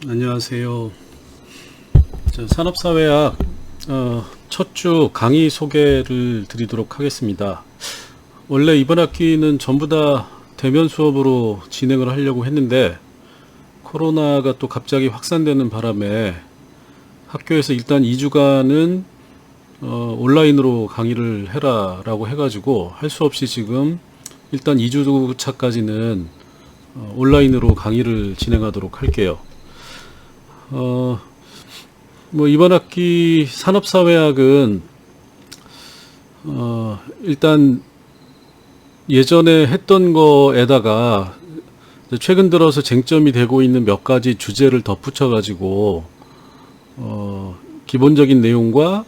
안녕하세요. 산업사회학 첫 주 강의 소개를 드리도록 하겠습니다. 원래 이번 학기는 전부 다 대면 수업으로 진행을 하려고 했는데 코로나가 또 갑자기 확산되는 바람에 학교에서 일단 2주간은 온라인으로 강의를 해라 라고 해가지고 할 수 없이 지금 일단 2주 차까지는 온라인으로 강의를 진행하도록 할게요. 이번 학기 산업사회학은 일단 예전에 했던 거에다가 최근 들어서 쟁점이 되고 있는 몇 가지 주제를 덧붙여 가지고 기본적인 내용과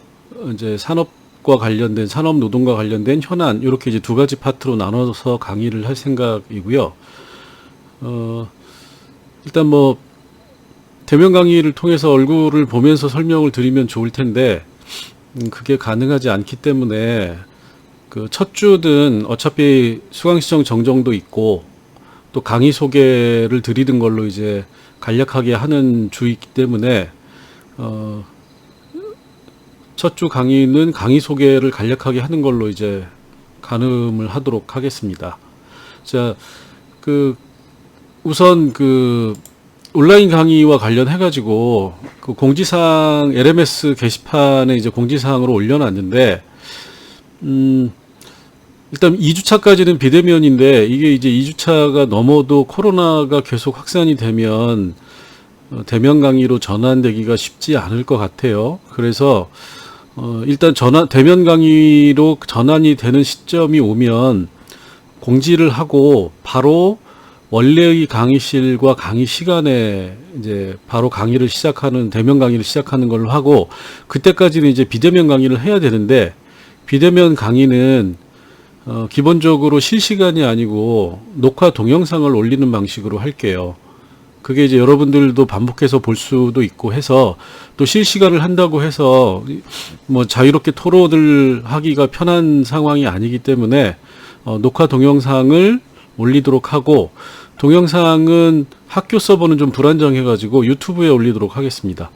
이제 산업과 관련된 산업 노동과 관련된 현안 이렇게 이제 두 가지 파트로 나눠서 강의를 할 생각이고요. 일단 대면 강의를 통해서 얼굴을 보면서 설명을 드리면 좋을 텐데 그게 가능하지 않기 때문에 그 첫 주는 어차피 수강시청 정정도 있고 또 강의 소개를 드리는 걸로 이제 간략하게 하는 주이기 때문에 첫 주 강의는 강의 소개를 간략하게 하는 걸로 이제 가늠을 하도록 하겠습니다. 자, 우선 온라인 강의와 관련해가지고 그 공지사항 LMS 게시판에 이제 공지사항으로 올려놨는데 일단 2주차까지는 비대면인데 이게 이제 2주차가 넘어도 코로나가 계속 확산이 되면 대면 강의로 전환되기가 쉽지 않을 것 같아요. 그래서 일단 대면 강의로 전환이 되는 시점이 오면 공지를 하고 바로 원래의 강의실과 강의 시간에 이제 바로 강의를 시작하는 대면 강의를 시작하는 걸로 하고 그때까지는 이제 비대면 강의를 해야 되는데 비대면 강의는 기본적으로 실시간이 아니고 녹화 동영상을 올리는 방식으로 할게요. 그게 이제 여러분들도 반복해서 볼 수도 있고 해서 또 실시간을 한다고 해서 자유롭게 토론을 하기가 편한 상황이 아니기 때문에 녹화 동영상을 올리도록 하고 동영상은 학교 서버는 좀 불안정해가지고 유튜브에 올리도록 하겠습니다.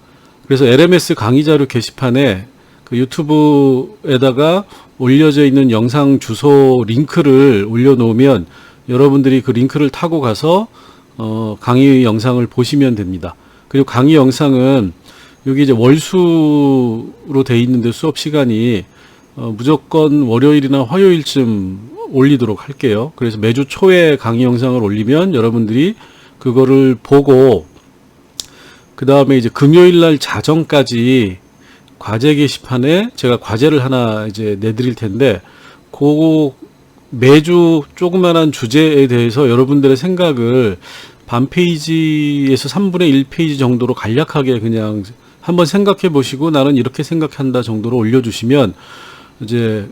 그래서 LMS 강의 자료 게시판에 그 유튜브에다가 올려져 있는 영상 주소 링크를 올려놓으면 여러분들이 그 링크를 타고 가서 강의 영상을 보시면 됩니다. 그리고 강의 영상은 여기 이제 월수로 돼 있는데 수업 시간이 무조건 월요일이나 화요일쯤 올리도록 할게요. 그래서 매주 초에 강의 영상을 올리면 여러분들이 그거를 보고 그 다음에 이제 금요일 날 자정까지 과제 게시판에 제가 과제를 하나 이제 내드릴 텐데 매주 조그만한 주제에 대해서 여러분들의 생각을 반 페이지에서 3분의 1페이지 정도로 간략하게 그냥 한번 생각해 보시고 나는 이렇게 생각한다 정도로 올려주시면 이제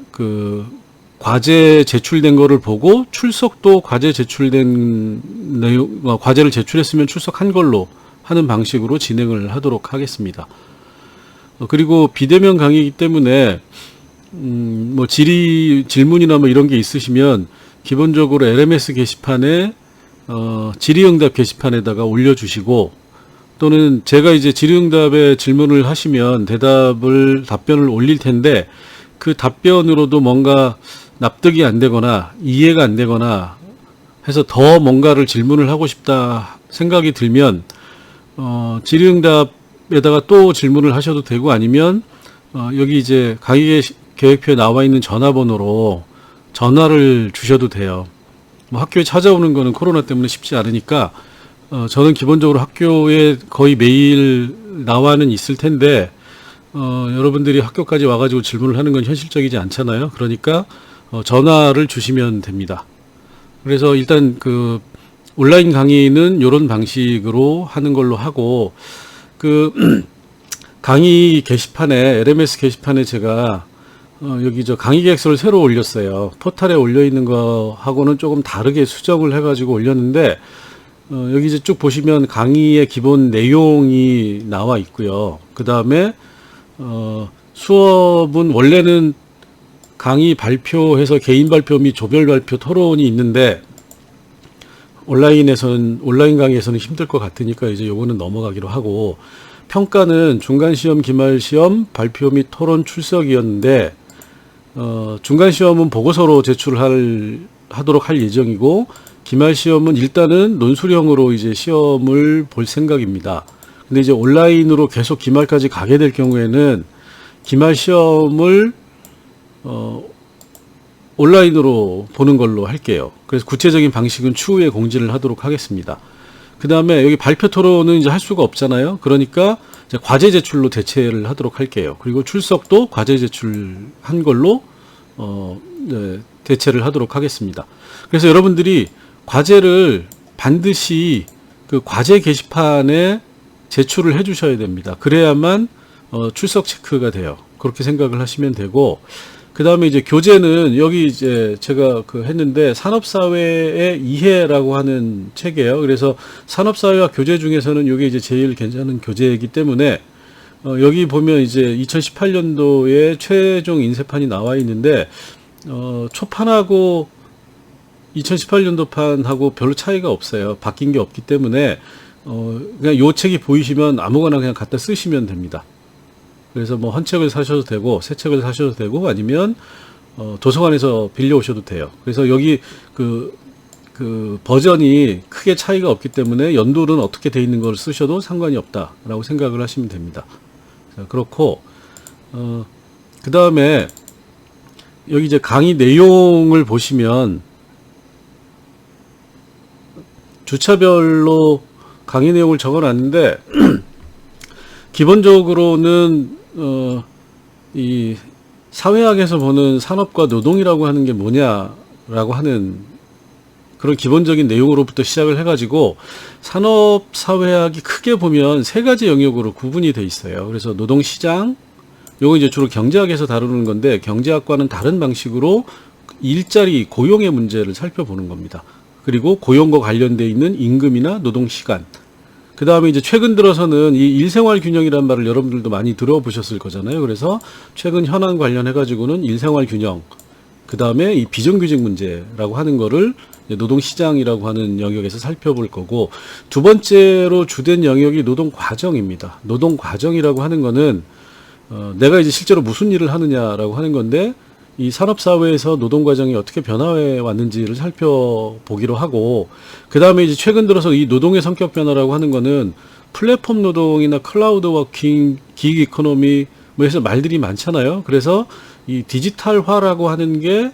과제 제출된 거를 보고 출석도 과제 제출된 내용, 과제를 제출했으면 출석한 걸로 하는 방식으로 진행을 하도록 하겠습니다. 그리고 비대면 강의이기 때문에 질문이나 이런 게 있으시면 기본적으로 LMS 게시판에 질의응답 게시판에다가 올려주시고 또는 제가 이제 질의응답에 질문을 하시면 답변을 올릴 텐데 그 답변으로도 뭔가 납득이 안 되거나 이해가 안 되거나 해서 더 뭔가를 질문을 하고 싶다 생각이 들면 질의응답에다가 또 질문을 하셔도 되고 아니면 여기 이제 강의 계획표에 나와 있는 전화번호로 전화를 주셔도 돼요. 학교에 찾아오는 거는 코로나 때문에 쉽지 않으니까 저는 기본적으로 학교에 거의 매일 나와는 있을 텐데 여러분들이 학교까지 와가지고 질문을 하는 건 현실적이지 않잖아요. 그러니까 전화를 주시면 됩니다. 그래서 일단 온라인 강의는 이런 방식으로 하는 걸로 하고 강의 게시판에 LMS 게시판에 제가 여기 강의 계획서를 새로 올렸어요. 포탈에 올려 있는 거하고는 조금 다르게 수정을 해가지고 올렸는데 여기 이제 쭉 보시면 강의의 기본 내용이 나와 있고요. 그 다음에 수업은 원래는 강의 발표해서 개인 발표 및 조별 발표 토론이 있는데 온라인 강의에서는 힘들 것 같으니까 이제 요거는 넘어가기로 하고, 평가는 중간 시험, 기말 시험, 발표 및 토론 출석이었는데, 중간 시험은 보고서로 하도록 할 예정이고, 기말 시험은 일단은 논술형으로 이제 시험을 볼 생각입니다. 근데 이제 온라인으로 계속 기말까지 가게 될 경우에는 기말 시험을 온라인으로 보는 걸로 할게요. 그래서 구체적인 방식은 추후에 공지를 하도록 하겠습니다. 그 다음에 여기 발표 토론은 이제 할 수가 없잖아요. 그러니까 이제 과제 제출로 대체를 하도록 할게요. 그리고 출석도 과제 제출한 걸로 네, 대체를 하도록 하겠습니다. 그래서 여러분들이 과제를 반드시 그 과제 게시판에 제출을 해 주셔야 됩니다. 그래야만 출석 체크가 돼요. 그렇게 생각을 하시면 되고, 그 다음에 이제 교재는 여기 이제 제가 했는데 산업사회의 이해라고 하는 책이에요. 그래서 산업사회와 교재 중에서는 이게 이제 제일 괜찮은 교재이기 때문에 여기 보면 이제 2018년도에 최종 인쇄판이 나와 있는데 초판하고 2018년도 판하고 별로 차이가 없어요. 바뀐 게 없기 때문에 그냥 요 책이 보이시면 아무거나 그냥 갖다 쓰시면 됩니다. 그래서 뭐 한 책을 사셔도 되고 새 책을 사셔도 되고 아니면 도서관에서 빌려 오셔도 돼요. 그래서 여기 그 버전이 크게 차이가 없기 때문에 연도는 어떻게 돼 있는 걸 쓰셔도 상관이 없다라고 생각을 하시면 됩니다. 자, 그렇고 그 다음에 여기 이제 강의 내용을 보시면 주차별로 강의 내용을 적어놨는데 기본적으로는 이 사회학에서 보는 산업과 노동이라고 하는 게 뭐냐라고 하는 그런 기본적인 내용으로부터 시작을 해가지고 산업 사회학이 크게 보면 세 가지 영역으로 구분이 돼 있어요. 그래서 노동시장, 요거 이제 주로 경제학에서 다루는 건데 경제학과는 다른 방식으로 일자리 고용의 문제를 살펴보는 겁니다. 그리고 고용과 관련돼 있는 임금이나 노동시간. 그 다음에 이제 최근 들어서는 이 일생활 균형이라는 말을 여러분들도 많이 들어보셨을 거잖아요. 그래서 최근 현안 관련해가지고는 일생활 균형, 그 다음에 이 비정규직 문제라고 하는 거를 노동시장이라고 하는 영역에서 살펴볼 거고, 두 번째로 주된 영역이 노동과정입니다. 노동과정이라고 하는 거는 내가 이제 실제로 무슨 일을 하느냐라고 하는 건데, 이 산업사회에서 노동과정이 어떻게 변화해 왔는지를 살펴보기로 하고, 그 다음에 이제 최근 들어서 이 노동의 성격 변화라고 하는 거는 플랫폼 노동이나 클라우드 워킹, 기기 이코노미 뭐 해서 말들이 많잖아요. 그래서 이 디지털화라고 하는 게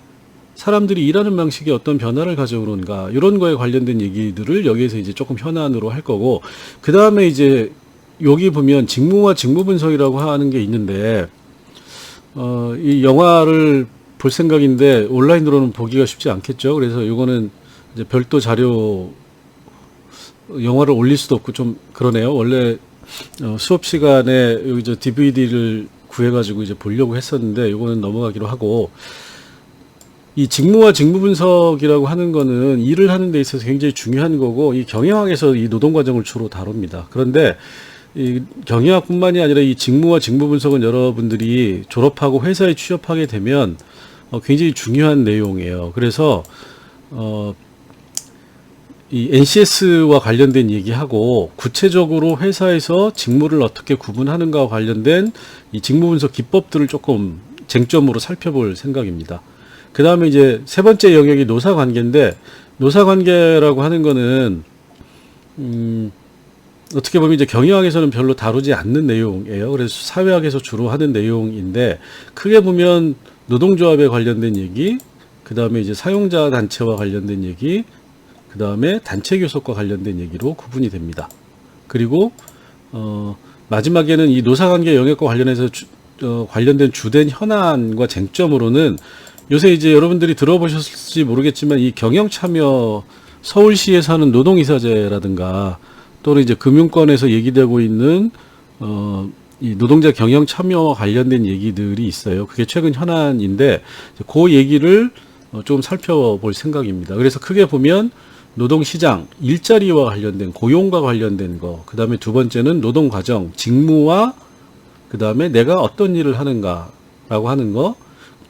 사람들이 일하는 방식에 어떤 변화를 가져오는가, 이런 거에 관련된 얘기들을 여기에서 이제 조금 현안으로 할 거고, 그 다음에 이제 여기 보면 직무와 직무 분석이라고 하는 게 있는데, 이 영화를 볼 생각인데 온라인으로는 보기가 쉽지 않겠죠. 그래서 이거는 이제 별도 자료 영화를 올릴 수도 없고 좀 그러네요. 원래 수업 시간에 여기 저 DVD를 구해가지고 이제 보려고 했었는데 이거는 넘어가기로 하고, 이 직무와 직무 분석이라고 하는 거는 일을 하는 데 있어서 굉장히 중요한 거고, 이 경영학에서 이 노동 과정을 주로 다룹니다. 그런데 이 경영학뿐만이 아니라 이 직무와 직무 분석은 여러분들이 졸업하고 회사에 취업하게 되면 굉장히 중요한 내용이에요. 그래서 이 NCS와 관련된 얘기하고 구체적으로 회사에서 직무를 어떻게 구분하는가와 관련된 이 직무 분석 기법들을 조금 쟁점으로 살펴볼 생각입니다. 그 다음에 이제 세 번째 영역이 노사관계인데, 노사관계라고 하는 거는 어떻게 보면 이제 경영학에서는 별로 다루지 않는 내용이에요. 그래서 사회학에서 주로 하는 내용인데, 크게 보면 노동조합에 관련된 얘기, 그 다음에 이제 사용자 단체와 관련된 얘기, 그 다음에 단체 교섭과 관련된 얘기로 구분이 됩니다. 그리고 마지막에는 이 노사관계 영역과 관련해서 관련된 주된 현안과 쟁점으로는 요새 이제 여러분들이 들어보셨을지 모르겠지만 이 경영참여, 서울시에서 하는 노동이사제라든가 또는 이제 금융권에서 얘기되고 있는 이 노동자 경영 참여와 관련된 얘기들이 있어요. 그게 최근 현안인데 그 얘기를 좀 살펴볼 생각입니다. 그래서 크게 보면 노동시장, 일자리와 관련된 고용과 관련된 거, 그 다음에 두 번째는 노동과정, 직무와 그 다음에 내가 어떤 일을 하는가라고 하는 거,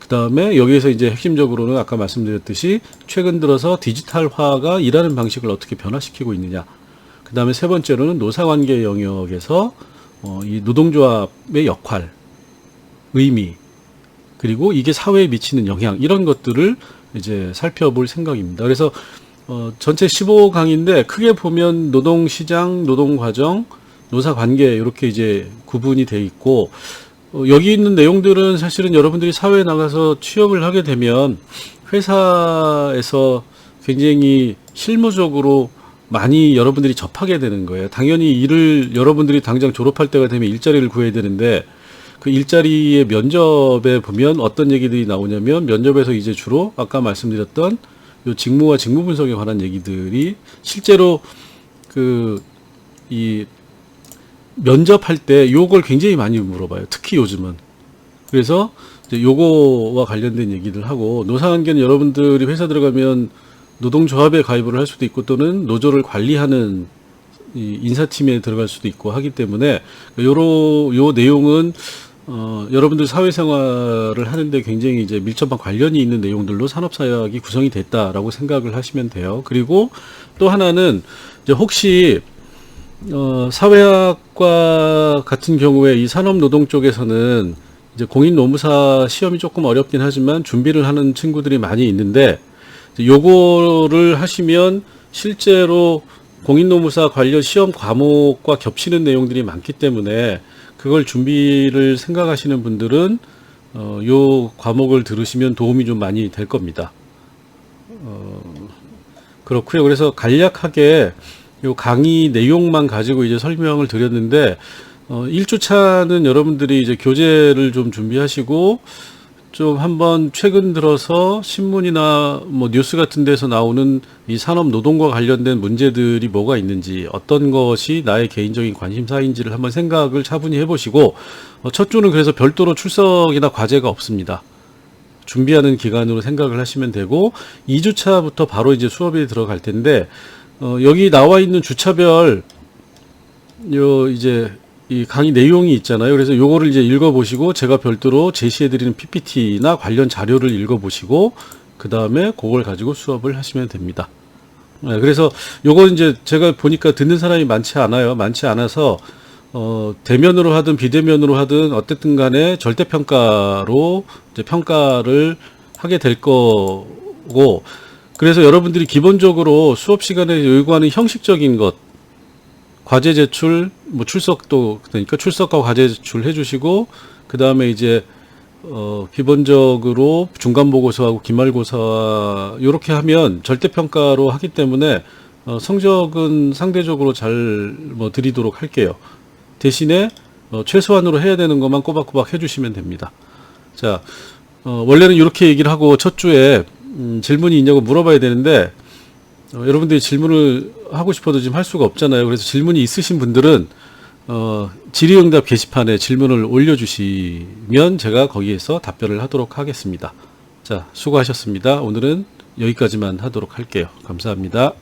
그 다음에 여기에서 이제 핵심적으로는 아까 말씀드렸듯이 최근 들어서 디지털화가 일하는 방식을 어떻게 변화시키고 있느냐. 그 다음에 세 번째로는 노사관계 영역에서 이 노동조합의 역할, 의미, 그리고 이게 사회에 미치는 영향, 이런 것들을 이제 살펴볼 생각입니다. 그래서 전체 15강인데 크게 보면 노동시장, 노동과정, 노사관계 이렇게 이제 구분이 돼 있고, 여기 있는 내용들은 사실은 여러분들이 사회에 나가서 취업을 하게 되면 회사에서 굉장히 실무적으로 많이 여러분들이 접하게 되는 거예요. 당연히 일을 여러분들이 당장 졸업할 때가 되면 일자리를 구해야 되는데, 그 일자리의 면접에 보면 어떤 얘기들이 나오냐면, 면접에서 이제 주로 아까 말씀드렸던 요 직무와 직무 분석에 관한 얘기들이 실제로 이 면접할 때 요걸 굉장히 많이 물어봐요. 특히 요즘은. 그래서 이제 요거와 관련된 얘기를 하고, 노사관계는 여러분들이 회사 들어가면 노동조합에 가입을 할 수도 있고 또는 노조를 관리하는 이 인사팀에 들어갈 수도 있고 하기 때문에 요 내용은 여러분들 사회생활을 하는데 굉장히 이제 밀접한 관련이 있는 내용들로 산업사역이 구성이 됐다라고 생각을 하시면 돼요. 그리고 또 하나는 이제 혹시 사회학과 같은 경우에 이 산업노동 쪽에서는 이제 공인노무사 시험이 조금 어렵긴 하지만 준비를 하는 친구들이 많이 있는데, 요거를 하시면 실제로 공인노무사 관련 시험 과목과 겹치는 내용들이 많기 때문에 그걸 준비를 생각하시는 분들은 요 과목을 들으시면 도움이 좀 많이 될 겁니다. 그렇고요. 그래서 간략하게 요 강의 내용만 가지고 이제 설명을 드렸는데, 1주차는 여러분들이 이제 교재를 좀 준비하시고 좀 한번 최근 들어서 신문이나 뭐 뉴스 같은 데서 나오는 이 산업 노동과 관련된 문제들이 뭐가 있는지, 어떤 것이 나의 개인적인 관심사인지를 한번 생각을 차분히 해보시고, 첫 주는 그래서 별도로 출석이나 과제가 없습니다. 준비하는 기간으로 생각을 하시면 되고, 2주차부터 바로 이제 수업에 들어갈 텐데, 여기 나와 있는 주차별 이제 이 강의 내용이 있잖아요. 그래서 요거를 이제 읽어보시고 제가 별도로 제시해드리는 PPT나 관련 자료를 읽어보시고 그 다음에 그걸 가지고 수업을 하시면 됩니다. 그래서 요거 이제 제가 보니까 듣는 사람이 많지 않아요. 많지 않아서 대면으로 하든 비대면으로 하든 어쨌든 간에 절대평가로 이제 평가를 하게 될 거고, 그래서 여러분들이 기본적으로 수업 시간에 요구하는 형식적인 것, 과제 제출, 뭐 출석도, 그러니까 출석과 과제 제출 해주시고, 그 다음에 이제, 기본적으로 중간보고서하고 기말고사, 요렇게 하면 절대평가로 하기 때문에, 성적은 상대적으로 잘 뭐 드리도록 할게요. 대신에, 최소한으로 해야 되는 것만 꼬박꼬박 해주시면 됩니다. 자, 원래는 이렇게 얘기를 하고 첫 주에, 질문이 있냐고 물어봐야 되는데, 여러분들이 질문을 하고 싶어도 지금 할 수가 없잖아요. 그래서 질문이 있으신 분들은 질의응답 게시판에 질문을 올려주시면 제가 거기에서 답변을 하도록 하겠습니다. 자, 수고하셨습니다. 오늘은 여기까지만 하도록 할게요. 감사합니다.